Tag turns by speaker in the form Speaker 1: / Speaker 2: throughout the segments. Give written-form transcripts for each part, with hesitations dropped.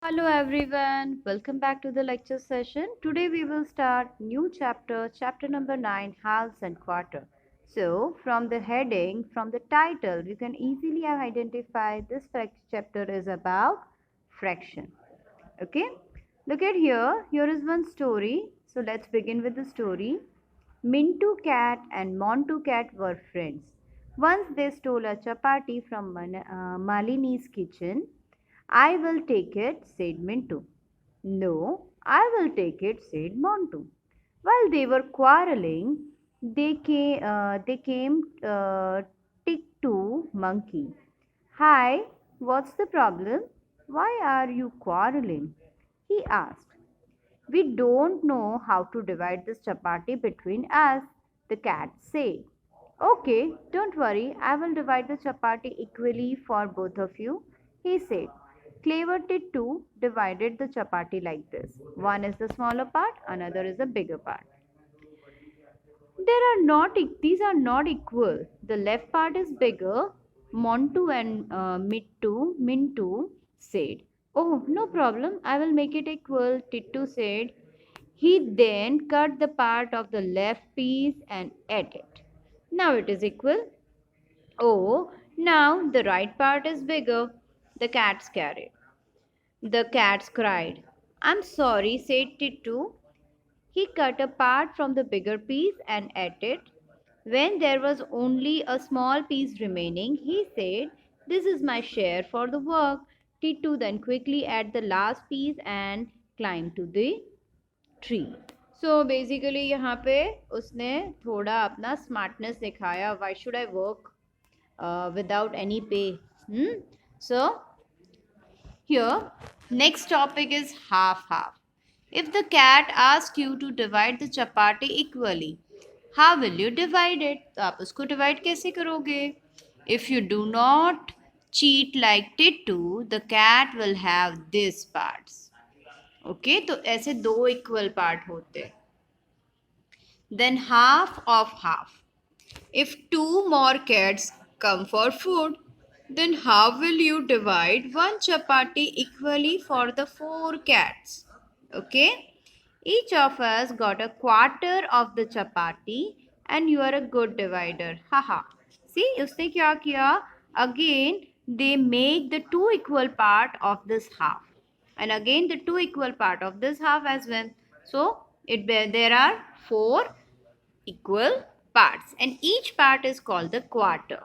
Speaker 1: Hello everyone, welcome back to the lecture session. Today we will start new chapter number 9, halves and quarter. So from the heading, from the title, you can easily identify this chapter is about fraction. Okay, look at here is one story. So let's begin with the story. Mintu cat and Montu cat were friends. Once they stole a chapati from Malini's kitchen. I will take it, said Mintu. No, I will take it, said Montu. While they were quarreling, they came Tick to Monkey. Hi, what's the problem? Why are you quarreling? He asked. We don't know how to divide this chapati between us, the cat said. Okay, don't worry, I will divide the chapati equally for both of you, he said. Clever Tittu divided the chapati like this. One is the smaller part, another is the bigger part. These are not equal. The left part is bigger. Montu and Mintu said. Oh, no problem. I will make it equal, Tittu said. He then cut the part of the left piece and ate it. Now it is equal. Oh, now the right part is bigger. The cats carried. The cats cried. I'm sorry, said Tittu. He cut a part from the bigger piece and ate it. When there was only a small piece remaining, he said, This is my share for the work. Tittu then quickly ate the last piece and climbed to the tree. So basically यहाँ पे उसने थोड़ा अपना smartness दिखाया. Why should I work without any pay? So here, next topic is half-half. If the cat asks you to divide the chapati equally, how will you divide it? तो आप उसको divide कैसे करोगे? If you do not cheat like Tittu, the cat will have these parts. Okay, तो ऐसे दो equal part होते. Then half of half. If two more cats come for food, then how will you divide one chapati equally for the four cats? Okay? Each of us got a quarter of the chapati and you are a good divider. Haha. See, उसने क्या किया? Again, they make the two equal part of this half. And again the two equal part of this half as well. So, there are four equal parts and each part is called the quarter.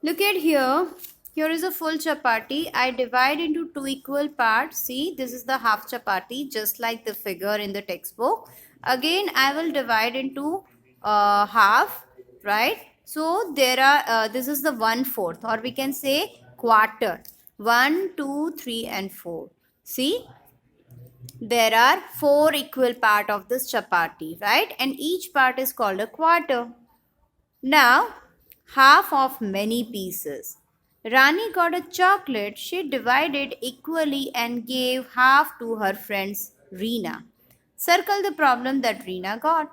Speaker 1: Look at here. Here is a full chapati. I divide into two equal parts. See, this is the half chapati just like the figure in the textbook. Again, I will divide into half, right? So, there are, this is the 1/4 or we can say quarter. 1, 2, 3 and 4. See, there are four equal part of this chapati, right? And each part is called a quarter. Now, half of many pieces. Rani got a chocolate. She divided equally and gave half to her friends Reena. Circle the problem that Reena got.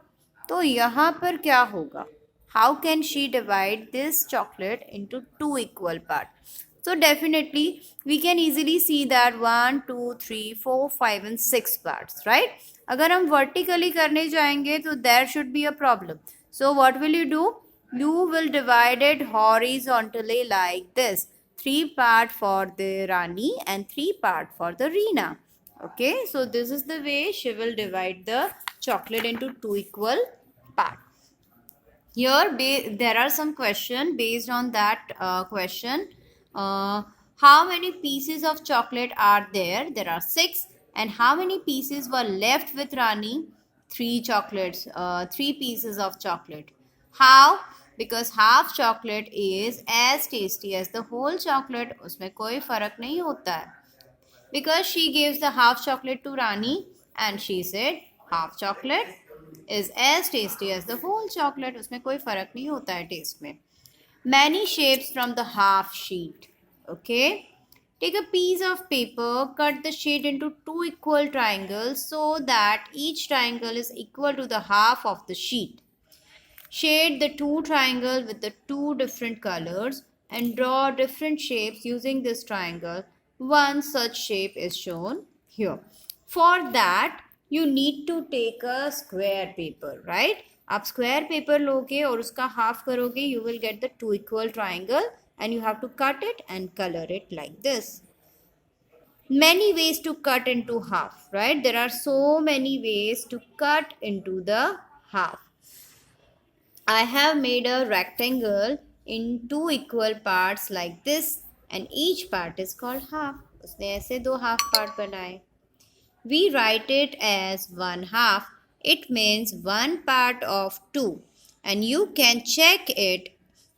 Speaker 1: तो यहाँ पर क्या होगा? How can she divide this chocolate into two equal parts? So definitely we can easily see that 1, 2, 3, 4, 5 and 6 parts, right? अगर हम vertically करने जाएंगे तो there should be a problem. So what will you do? You will divide it horizontally like this. 3 part for the Rani and 3 part for the Reena. Okay, so this is the way she will divide the chocolate into two equal parts. Here there are some questions based on that question. How many pieces of chocolate are there? There are 6. And how many pieces were left with Rani? 3 chocolates, 3 pieces of chocolate. How? Because half chocolate is as tasty as the whole chocolate. उसमें कोई फर्क नहीं होता है. Because she gives the half chocolate to Rani and she said half chocolate is as tasty as the whole chocolate. उसमें कोई फर्क नहीं होता है taste में. Many shapes from the half sheet. Okay. Take a piece of paper, cut the sheet into two equal triangles so that each triangle is equal to the half of the sheet. Shade the two triangles with the two different colors and draw different shapes using this triangle One such shape is shown here. For that, you need to take a square paper, right? आप square paper लोगे और उसका half करोगे, you will get the two equal triangle and you have to cut it and color it like this. Many ways to cut into half, right? There are so many ways to cut into the half. I have made a rectangle in two equal parts like this and each part is called half. उसने ऐसे दो half part बनाए. We write it as 1/2. It means one part of two. And you can check it.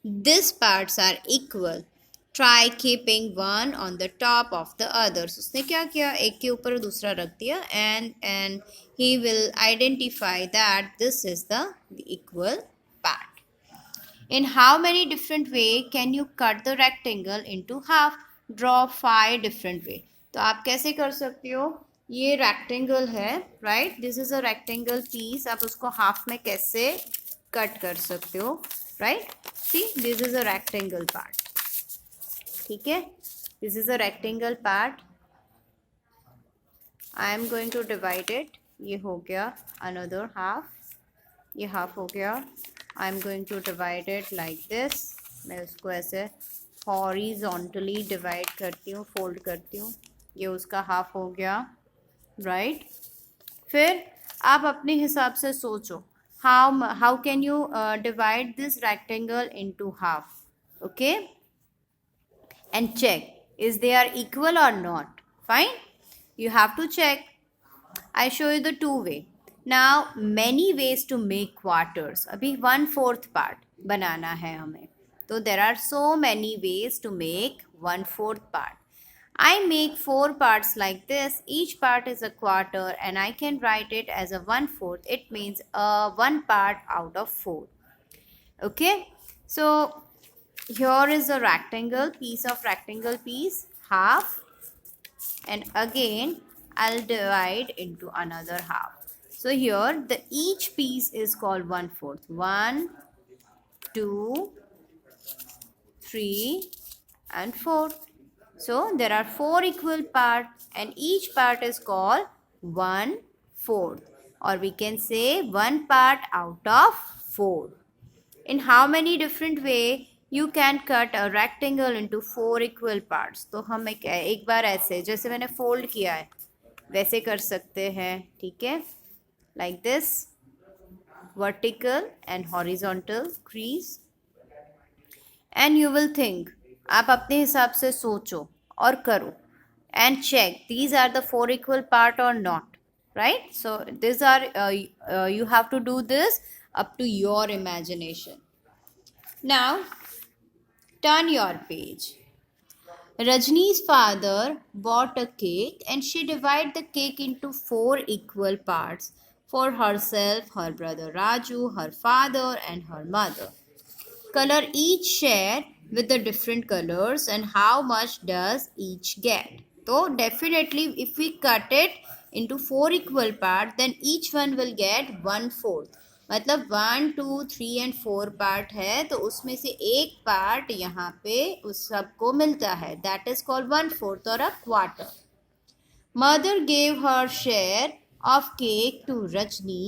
Speaker 1: These parts are equal. Try keeping one on the top of the others. उसने क्या किया एक के ऊपर दूसरा रख दिया and he will identify that this is the equal part. In how many different way can you cut the rectangle into half? Draw 5 different way. तो आप कैसे कर सकते हो? ये rectangle है, right? This is a rectangle piece. आप उसको half में कैसे cut कर सकते हो, right? See, this is a rectangle part. ठीक है? This is a rectangle part. I am going to divide it. ये हो गया another half. ये half हो गया. I am going to divide it like this. मैं उसको ऐसे horizontally divide करती हूँ, fold करती हूँ. ये उसका half हो गया, right? फिर आप अपने हिसाब से सोचो how can you divide this rectangle into half, okay? And check is they are equal or not. Fine, you have to check. I show you the two way. Now many ways to make quarters. अभी 1/4 part बनाना है हमें, तो there are so many ways to make 1/4 part. I make 4 parts like this. Each part is a quarter and I can write it as a 1/4. It means 1 part out of 4. Okay, so here is a rectangle piece, half, and again I'll divide into another half. So here the each piece is called 1/4. 1, 2, 3 and 4. So there are 4 equal parts and each part is called 1/4, or we can say 1 part out of 4. In how many different way you can cut a rectangle into 4 equal parts? तो हम एक बार ऐसे जैसे मैंने fold किया है वैसे कर सकते हैं, ठीक है? Like this, vertical and horizontal crease. And you will think, आप अपने हिसाब से सोचो और करो and check these are the 4 equal part or not, right? So these are you have to do this up to your imagination. Now turn your page. Rajni's father bought a cake and she divided the cake into 4 equal parts for herself, her brother Raju, her father and her mother. Color each share with the different colors and how much does each get? So definitely if we cut it into 4 equal parts, then each one will get 1/4. मतलब 1, 2, 3 and 4 part है तो उसमें से एक part यहाँ पे उस सबको मिलता है. That is called 1/4 or a quarter. Mother gave her share of cake to Rajni.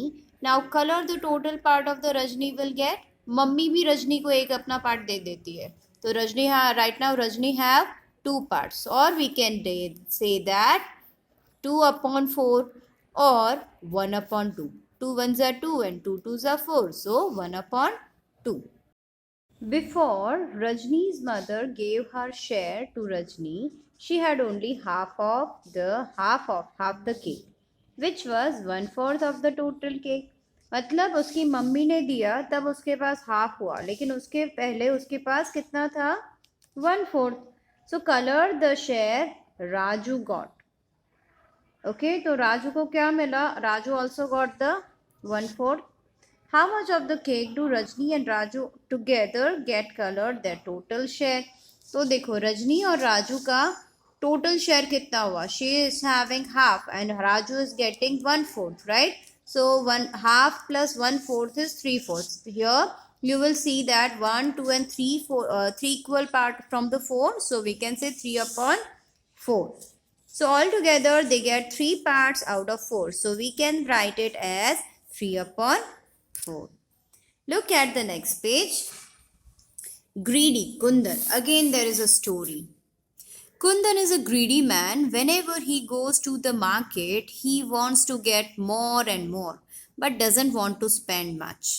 Speaker 1: Now color the total part of the Rajni will get. Mummy भी रजनी को एक अपना पार्ट दे देती है तो Rajni right now Rajni have 2 parts, or we can say that 2/4 or 1/2. 2 1s are 2 and 2 2s are 4, so 1/2. Before Rajni's mother gave her share to Rajni, she had only half the cake, which was 1/4 of the total cake. मतलब उसकी mummy ने दिया तब उसके पास half हुआ, लेकिन उसके पहले उसके पास कितना था? 1/4. So color the share Raju got. Okay, तो राजू को क्या मिला? Raju also got the 1/4. How much of the cake do Rajni and Raju together get colored their total share? तो देखो रजनी और राजू का total share कितना हुआ? She is having half and Raju is getting 1/4, right? So 1/2 plus 1/4 is 3/4. Here you will see that 1, 2 and 3 equal part from the 4. So we can say 3/4. 4. So altogether they get 3 parts out of 4. So we can write it as 3 upon 4. Look at the next page. Greedy Kundan. Again there is a story. Kundan is a greedy man. Whenever he goes to the market, he wants to get more and more, but doesn't want to spend much.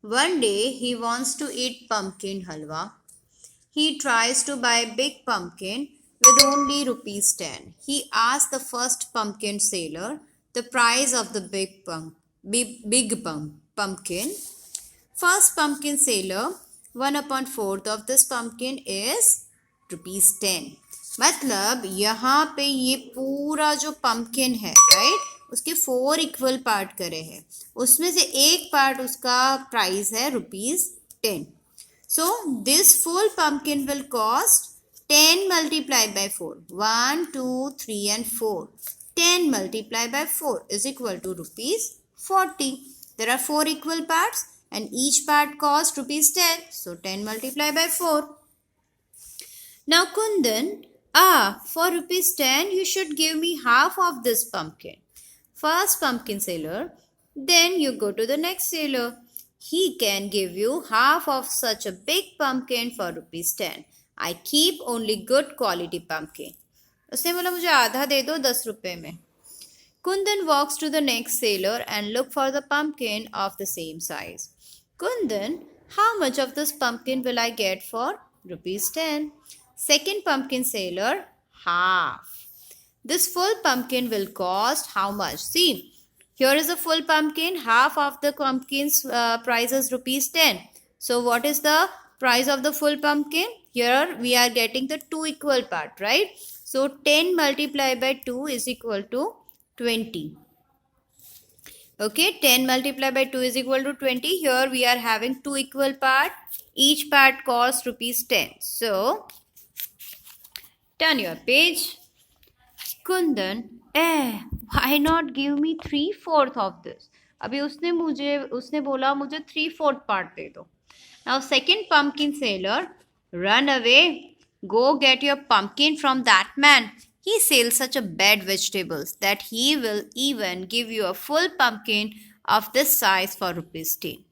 Speaker 1: One day he wants to eat pumpkin halwa. He tries to buy big pumpkin with only rupees 10. He asks the first pumpkin seller the price of the big pumpkin. First pumpkin seller, 1 upon 4th of this pumpkin is rupees 10. मतलब यहाँ पे ये पूरा जो pumpkin है, right? उसके 4 equal part करे हैं. उसमें से एक पार्ट उसका प्राइस है rupees 10. So this full pumpkin will cost 10 multiplied by 4. 1, 2, 3 and 4. 10 multiplied by 4 is equal to rupees 40. There are 4 equal parts and each part cost rupees 10. So 10 multiplied by 4. Now Kundan, for rupees 10 you should give me half of this pumpkin. First pumpkin seller, then you go to the next seller. He can give you half of such a big pumpkin for rupees 10. I keep only good quality pumpkin. उसने बोला मुझे आधा दे दो 10 रुपए में. Kundan walks to the next seller and look for the pumpkin of the same size. Kundan, how much of this pumpkin will I get for rupees 10? Second pumpkin seller, half. This full pumpkin will cost how much? See, here is a full pumpkin. Half of the pumpkin's price is rupees 10. So what is the price of the full pumpkin? Here we are getting the 2 equal part, right? So 10 multiplied by 2 is equal to 20. Okay, 10 multiplied by 2 is equal to 20. Here we are having 2 equal part. Each part costs rupees 10. So turn your page. Kundan, why not give me 3/4 of this? अभी उसने बोला मुझे 3/4 part दे दो. Now second pumpkin seller, run away. Go get your pumpkin from that man. He sells such a bad vegetables that he will even give you a full pumpkin of this size for rupees 10.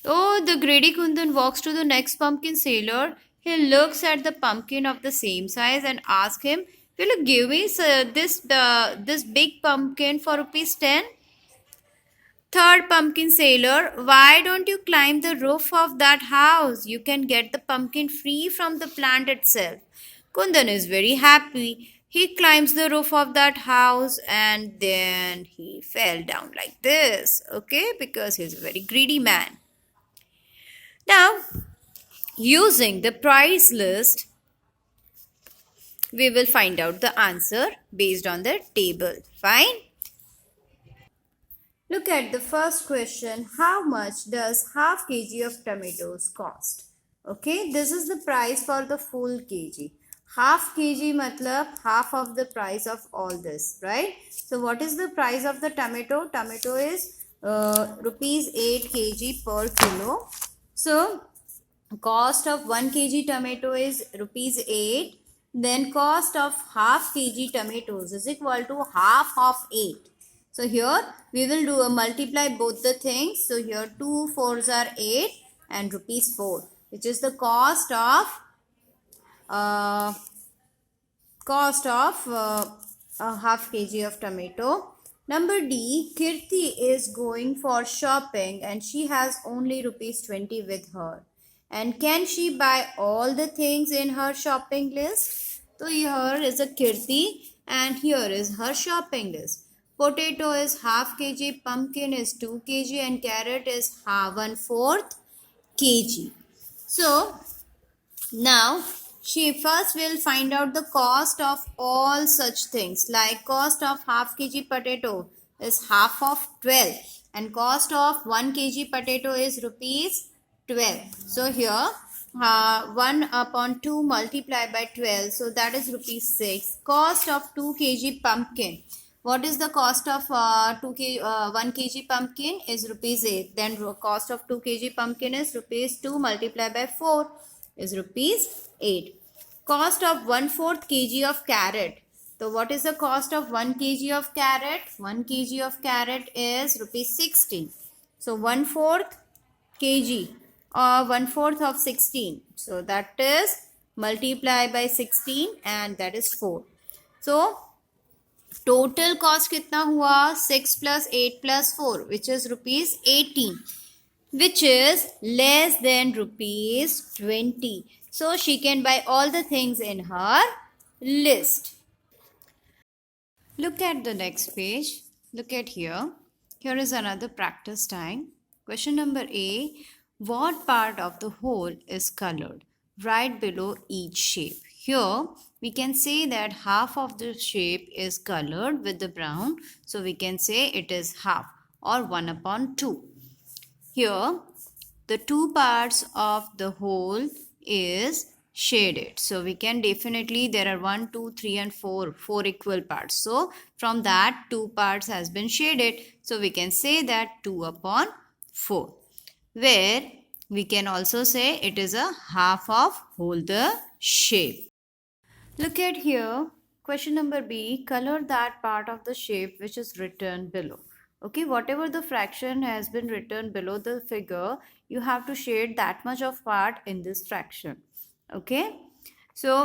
Speaker 1: So the greedy Kundan walks to the next pumpkin seller. He looks at the pumpkin of the same size and asks him, will you give me this big pumpkin for rupees 10? Third pumpkin seller, why don't you climb the roof of that house? You can get the pumpkin free from the plant itself. Kundan is very happy. He climbs the roof of that house and then he fell down like this. Okay, because he's a very greedy man. Now, using the price list, we will find out the answer based on the table. Fine. Look at the first question. How much does half kg of tomatoes cost? Okay, this is the price for the full kg. Half kg matlab half of the price of all this, right? So what is the price of the tomato? Tomato is rupees 8 kg per kilo. So cost of 1 kg tomato is rupees 8. Then cost of half kg tomatoes is equal to half of 8. So here we will do a multiply both the things. So here 2 4s are 8 and rupees 4, which is the cost of a half kg of tomato. Number D, Kirti is going for shopping and she has only rupees 20 with her. And can she buy all the things in her shopping list? So here is a Kirti and here is her shopping list. Potato is half kg, pumpkin is 2 kg and carrot is 1/4 kg. So now she first will find out the cost of all such things, like cost of half kg potato is half of 12 and cost of 1 kg potato is rupees 12. So here 1 upon 2 multiplied by 12, so that is rupees 6. Cost of 2 kg pumpkin. What is the cost of 1 kg pumpkin is rupees 8. Then cost of 2 kg pumpkin is rupees 2 multiplied by 4 is rupees 8. cost of 1/4 kg of carrot. So what is the cost of 1 kg of carrot? 1 kg of carrot is rupees 16. So 1/4 kg or 1/4 of 16. So that is multiply by 16 and that is 4. So total cost कितना हुआ? 6 plus 8 plus 4 which is rupees 18, which is less than rupees 20. So she can buy all the things in her list. Look at the next page. Look at here. Here is another practice time. Question number A. What part of the whole is colored? Right below each shape. Here we can say that half of the shape is colored with the brown. So we can say it is half or 1/2. Here the two parts of the whole is shaded. So we can definitely, there are 1, 2, 3 and 4 equal parts. So from that 2 parts has been shaded. So we can say that 2/4. Where we can also say it is a half of whole the shape. Look at here. Question number B. Color that part of the shape which is written below. Okay, whatever the fraction has been written below the figure, you have to shade that much of part in this fraction. Okay, so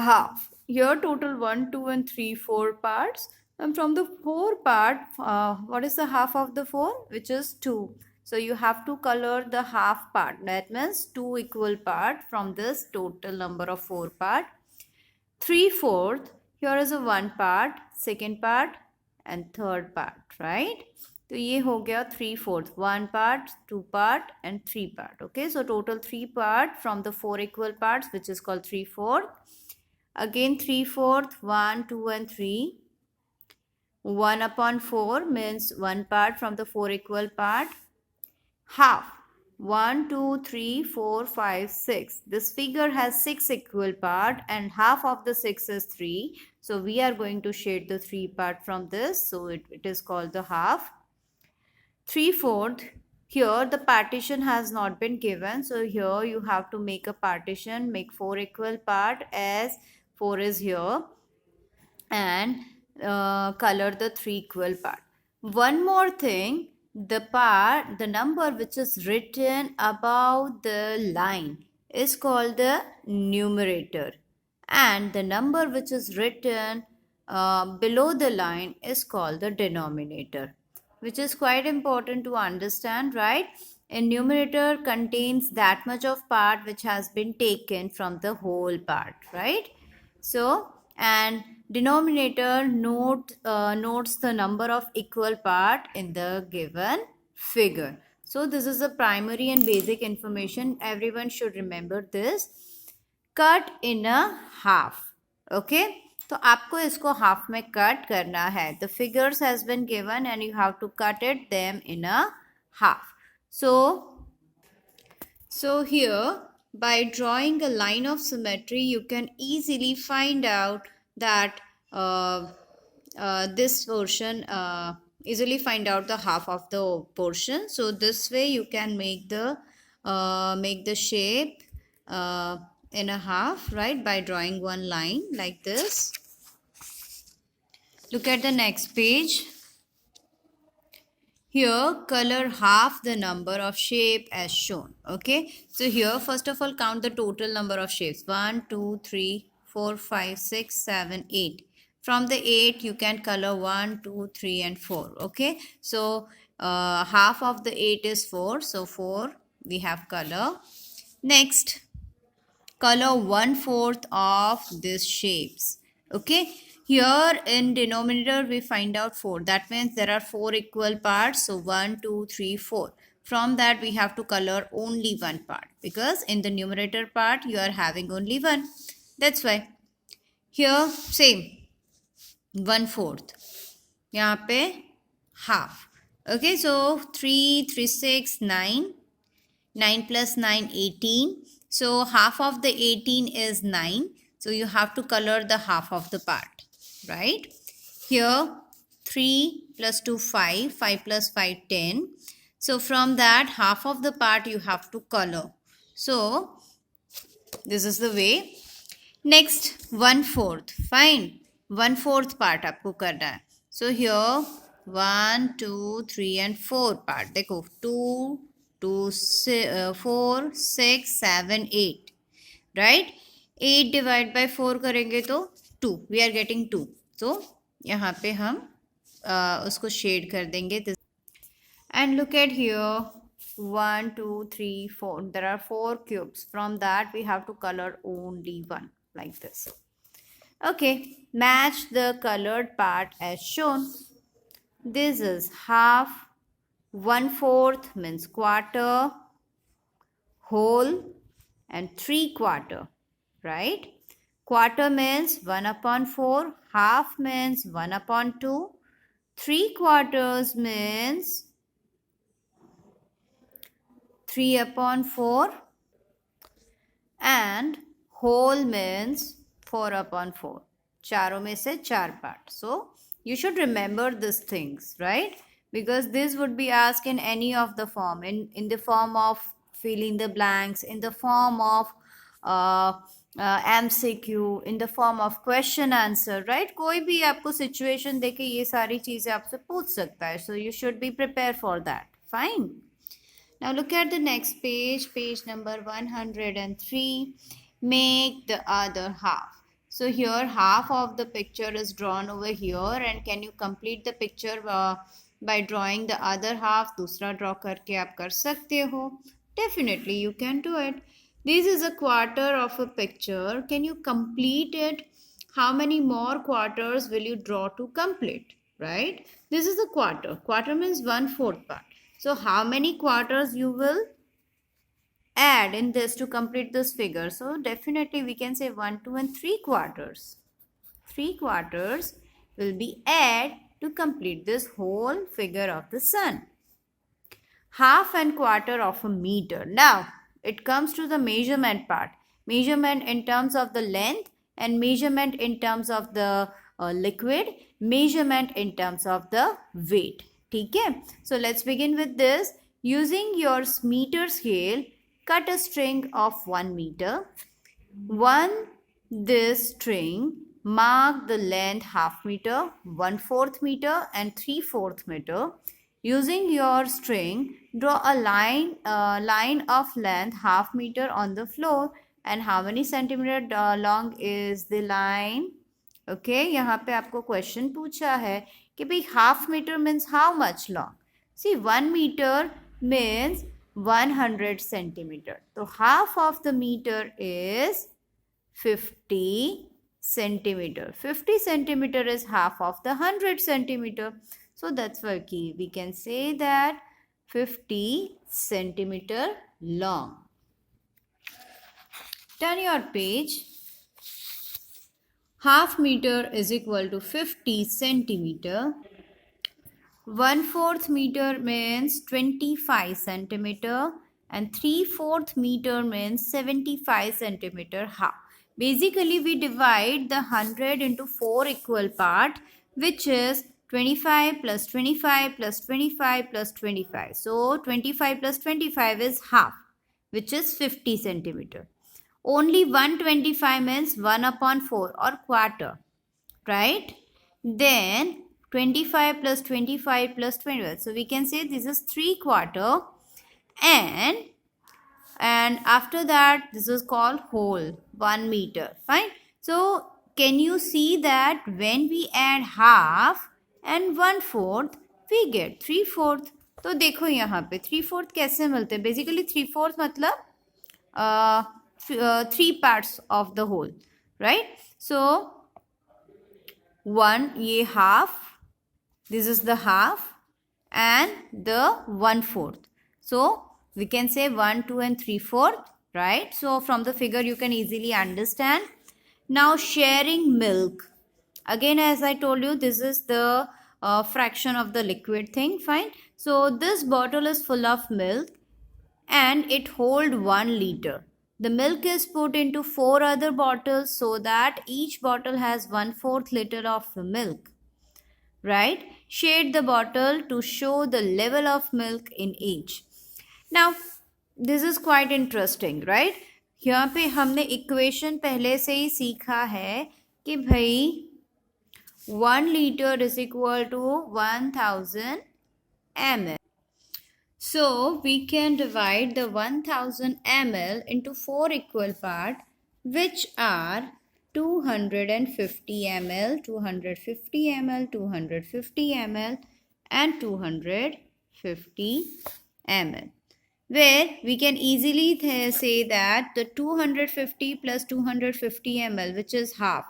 Speaker 1: half. Here total 1, 2 and 3, 4 parts. And from the 4 part, what is the half of the 4? Which is 2. So you have to color the half part. That means 2 equal part from this total number of 4 part. 3/4, here is a 1 part, second part and third part, right? तो ये हो गया 3/4, 1 part, 2 part and 3 part. Okay, so total 3 part from the 4 equal parts, which is called 3/4. Again 3/4, 1, 2 and 3. 1/4 means 1 part from the 4 equal part. Half. 1, 2, 3, 4, 5, 6. This figure has 6 equal part and half of the 6 is 3. So we are going to shade the 3 part from this. So it is called the half. 3/4. Here the partition has not been given. So here you have to make a partition. Make 4 equal part as 4 is here. And color the 3 equal part. One more thing. The number which is written above the line is called the numerator, and the number which is written below the line is called the denominator, which is quite important to understand, right? A numerator contains that much of part which has been taken from the whole part, right? So, and denominator notes the number of equal part in the given figure. So this is the primary and basic information. Everyone should remember this. Cut in a half. Okay, तो आपको इसको half में cut करना है. The figures has been given and you have to cut it them in a half. So here, by drawing a line of symmetry, you can easily find out that this portion, easily find out the half of the portion. So this way you can make the shape in a half, right, by drawing one line like this. Look at the next page. Here, color half the number of shape as shown. Okay, so here first of all count the total number of shapes. 1, 2, 3, 4, 5, 6, 7, 8. From the 8 you can color 1, 2, 3 and 4. Okay, so half of the 8 is 4. So 4 we have color. Next, color 1/4 of these shapes. Okay, here in denominator we find out 4. That means there are 4 equal parts. So 1, 2, 3, 4. From that we have to color only one part, because in the numerator part you are having only one. That's why here same 1/4. यहाँ पे half. Okay, so 3, 3, 6, 9. 9 plus 9, 18. So half of the 18 is 9. So you have to color the half of the part, right? Here 3 plus 2, 5. 5 plus 5, 10. So from that half of the part you have to color. So this is the way. Next, 1/4. Fine. 1/4 part आपको करना है. So here 1, 2, 3 and 4 part. देखो 2, 4, 6, 7, 8. Right? 8 divide by 4 करेंगे तो 2. We are getting 2. So यहाँ पे हम उसको शेड कर देंगे. And look at here. 1, 2, 3, 4. There are 4 cubes. From that we have to color only one, like this. Okay, match the colored part as shown. This is half, 1/4 means quarter, whole, and 3/4, right? Quarter means 1/4, half means 1/2, 3/4 means 3/4, and whole means 4/4. चारों में से 4 part. So you should remember these things, right? Because this would be asked in any of the form, in the form of filling the blanks, in the form of MCQ, in the form of question answer, right? कोई भी आपको situation देके ये सारी चीजें आपसे पूछ सकता है. So you should be prepared for that. Fine. Now look at the next page, page number 103. Make the other half. So here half of the picture is drawn over here, and can you complete the picture by drawing the other half? दूसरा draw करके आप कर सकते हो. Definitely you can do it. This is a quarter of a picture. Can you complete it? How many more quarters will you draw to complete? Right? This is a quarter. Quarter means 1/4 part. So how many quarters you will add in this to complete this figure? So definitely we can say 1, 2 and 3/4. 3/4 will be added to complete this whole figure of the sun. Half and quarter of a meter. Now it comes to the measurement part. Measurement in terms of the length and measurement in terms of the liquid. Measurement in terms of the weight. Okay, so let's begin with this. Using your meter scale, cut a string of 1 meter. This string, mark the length half meter, 1/4 meter and 3/4 meter. Using your string, draw a line of length half meter on the floor. And how many centimeter long is the line? Okay, यहाँ पे आपको question पूछा है कि भाई half metre means how much long. See 1 metre means 100 centimetre. तो half of the metre is 50 centimeter. 50 centimeter is half of the 100 centimeter. So that's why we can say that 50 centimeter long. Turn your page. Half meter is equal to 50 centimeter. 1/4 meter means 25 centimeter and 3/4 meter means 75 centimeter half. Basically we divide the 100 into 4 equal part, which is 25 plus 25 plus 25 plus 25. So 25 plus 25 is half, which is 50 centimeter. Only 125 means 1/4 or quarter, right? Then 25 plus 25 plus 25. So we can say this is 3/4, and after that this is called whole, 1 meter. Fine. So can you see that when we add half and 1/4 we get 3/4. तो देखो यहाँ पे 3/4 कैसे मिलते हैं. Basically 3/4 मतलब 3 parts of the whole, right? So 1 ये half, this is the half, and the 1/4. So we can say 1, 2 and 3/4, right? So from the figure you can easily understand. Now sharing milk. Again, as I told you, this is the fraction of the liquid thing. Fine. So this bottle is full of milk and it holds 1 liter. The milk is put into 4 other bottles so that each bottle has 1/4 liter of milk, right? Shade the bottle to show the level of milk in each. Now, this is quite interesting, right? यहाँ पे हमने equation पहले से ही सीखा है कि भाई 1 liter is equal to 1000 ml. So we can divide the 1000 ml into 4 equal parts, which are 250 ml, 250 ml, 250 ml and 250 ml. Where we can easily say that the 250 plus 250 ml, which is half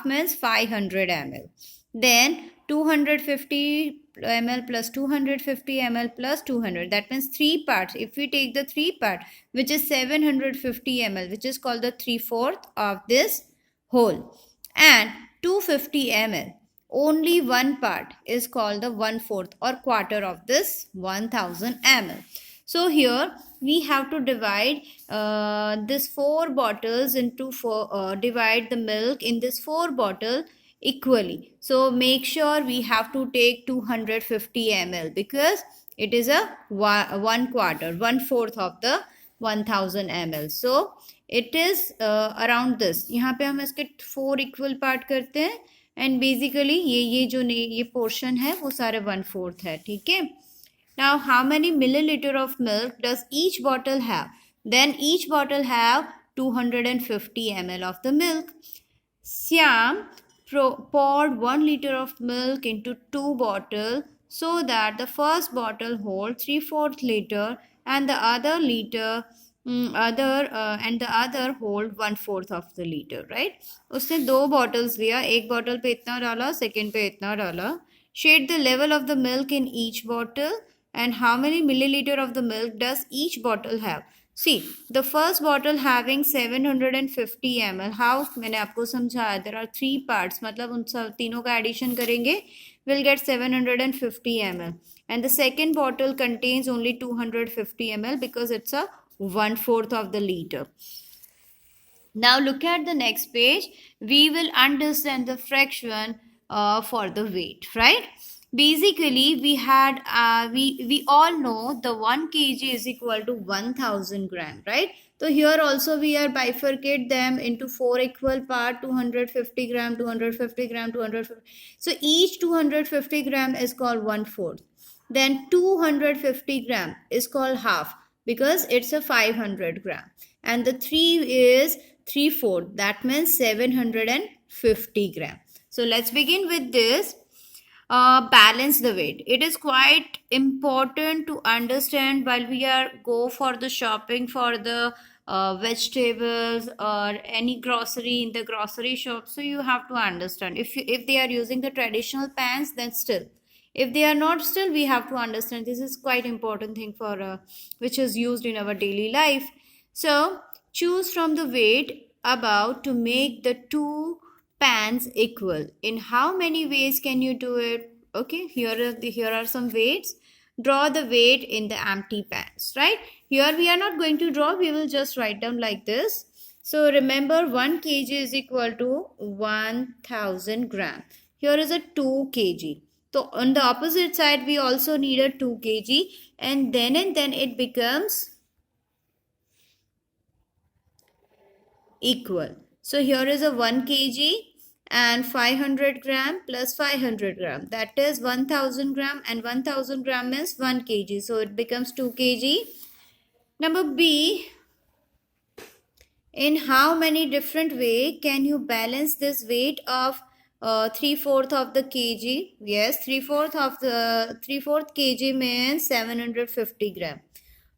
Speaker 1: means 500 ml. Then 250 ml plus 250 ml plus 200, that means 3 parts. If we take the 3 part, which is 750 ml, which is called the 3/4 of this whole, and 250 ml, only one part is called the 1/4 or quarter of this 1000 ml. So here we have to divide this 4 bottles into 4, divide the milk in this 4 bottle equally. So make sure we have to take 250 ml because it is a 1/4, 1/4 of the 1000 ml. So it is around this. यहाँ पे हम इसके 4 equal part करते हैं and basically ये जो ये portion है वो सारे 1/4 है, ठीक है. Now, how many milliliter of milk does each bottle have? Then each bottle have 250 ml of the milk. Syam poured 1 liter of milk into 2 bottles so that the first bottle holds 3/4 liter and the other liter and the other hold 1/4 of the liter, right? उसने 2 bottles लिया, एक bottle पे इतना डाला, second पे इतना डाला. Shade the level of the milk in each bottle. And how many milliliter of the milk does each bottle have? See, the first bottle having 750 ml. How? मैंने आपको समझाया. There are 3 parts. मतलब उन सब तीनों का addition करेंगे, we'll get 750 ml. And the second bottle contains only 250 ml because it's a 1/4 of the liter. Now look at the next page. We will understand the fraction for the weight, right? Basically, we had we all know the 1 kg is equal to 1000 gram, right? So here also we are bifurcate them into 4 equal part, 250 gram, 250 gram, 250. So each 250 gram is called 1/4. Then 250 gram is called half because it's a 500 gram. And the 3 is 3/4. That means 750 gram. So let's begin with this. Balance the weight. It is quite important to understand while we are go for the shopping for the vegetables or any grocery in the grocery shop. So you have to understand if they are using the traditional pans, then still. If they are not, still we have to understand. This is quite important thing for which is used in our daily life. So choose from the weight above to make the two pans equal. In how many ways can you do it? Okay, here are some weights. Draw the weight in the empty pans, right? Here we are not going to draw, we will just write down like this. So remember 1 kg is equal to 1000 gram. Here is a 2 kg. So on the opposite side we also need a 2 kg and then it becomes equal. So here is a 1 kg and 500 gram plus 500 gram. That is 1000 gram and 1000 gram is 1 kg. So it becomes 2 kg. Number B, in how many different way can you balance this weight of 3/4 of the kg? Yes, 3/4 of the 3/4 kg means 750 gram.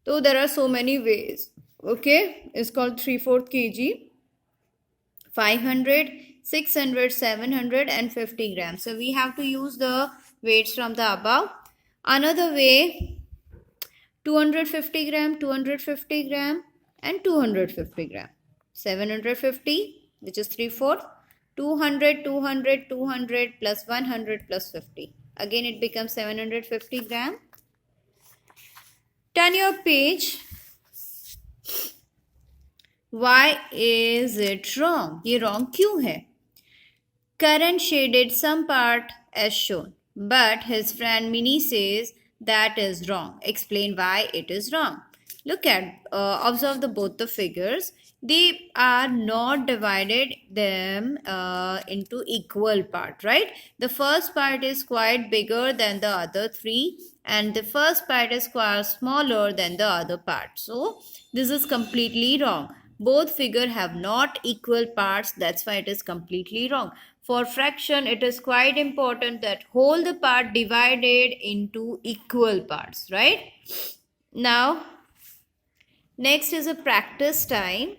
Speaker 1: So there are so many ways. Okay, it's called 3/4 kg. 500, 600, 700 and 50 grams. So we have to use the weights from the above. Another way, 250 gram, 250 gram and 250 gram. 750, which is 3/4. 200, 200, 200 plus 100 plus 50. Again it becomes 750 gram. Turn your page. Why is it wrong? ये wrong क्यों है? Karan shaded some part as shown, but his friend Mini says that is wrong. Explain why it is wrong. Look at, observe both the figures. they are not divided them into equal part, right? The first part is quite bigger than the other three, and the first part is quite smaller than the other part. So this is completely wrong. Both figure have not equal parts, that's why it is completely wrong. For fraction, it is quite important that whole the part divided into equal parts, right? Now next is a practice time.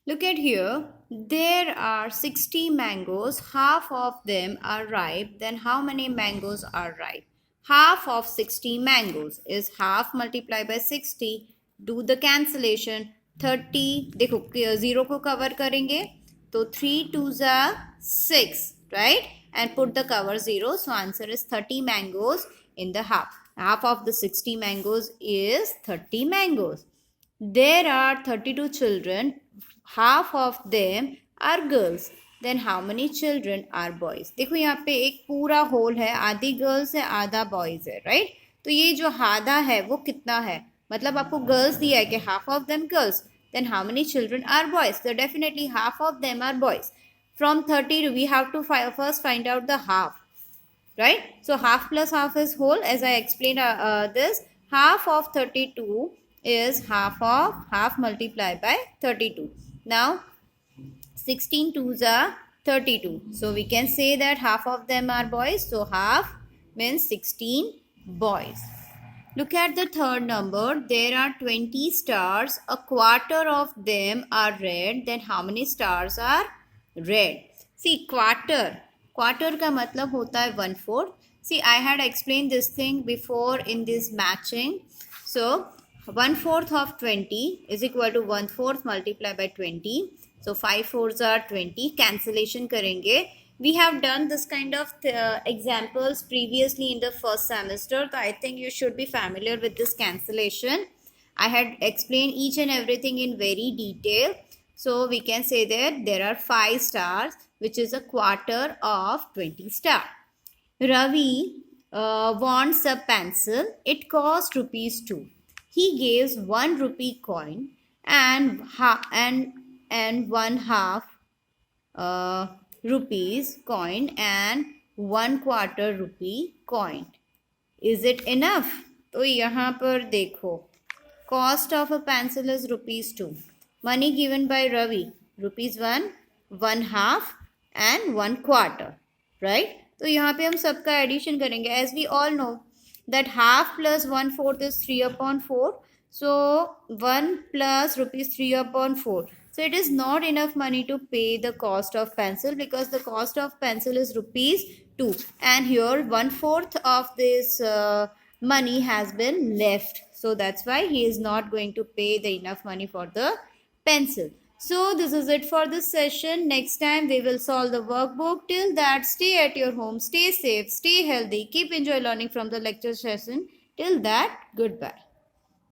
Speaker 1: Look at here. There are 60 mangoes. Half of them are ripe. Then how many mangoes are ripe? Half of 60 mangoes is half multiplied by 60. Do the cancellation. 30. देखो 0 को cover करेंगे तो 3 2s are 6, right? And put the cover 0. So answer is 30 mangoes in the half. Half of the 60 mangoes is 30 mangoes. There are 32 children. Half of them are girls. Then how many children are boys? देखो यहाँ पे एक पूरा whole है, आधी girls है आधा boys है, राइट? तो ये जो आधा है वो कितना है? मतलब आपको गर्ल्स दिया है कि half of them girls. Then how many children are boys? So definitely half of them are boys. From 30 we have to first find out the half, right? So half plus half is whole. As I explained this, half of 32 is half multiplied by 32. Now 16 twos are 32. So we can say that half of them are boys. So half means 16 boys. Look at the third number. There are 20 stars. A quarter of them are red. Then how many stars are red? See, quarter. Quarter का मतलब होता है 1/4. See, I had explained this thing before in this matching. So 1/4 of 20 is equal to 1/4 multiplied by 20. So 5 4s are 20. Cancellation करेंगे. We have done this kind of examples previously in the first semester. So I think you should be familiar with this cancellation. I had explained each and everything in very detail. So we can say that there are 5 stars, which is a quarter of 20 star. Ravi wants a pencil. It cost rupees 2. He gives 1 rupee coin and 1/2 rupees coin and 1/4 rupee coin. Is it enough? तो यहाँ पर देखो, cost of a pencil is rupees 2. Money given by Ravi, rupees 1, 1/2 and 1/4, right? तो यहाँ पे हम सबका addition करेंगे. As we all know that half plus 1/4 is 3/4. So 1 plus rupees 3/4. So it is not enough money to pay the cost of pencil because the cost of pencil is rupees 2. And here 1/4 of this money has been left. So that's why he is not going to pay the enough money for the pencil. So this is it for this session. Next time we will solve the workbook. Till that, stay at your home, stay safe, stay healthy, keep enjoy learning from the lecture session. Till that, goodbye.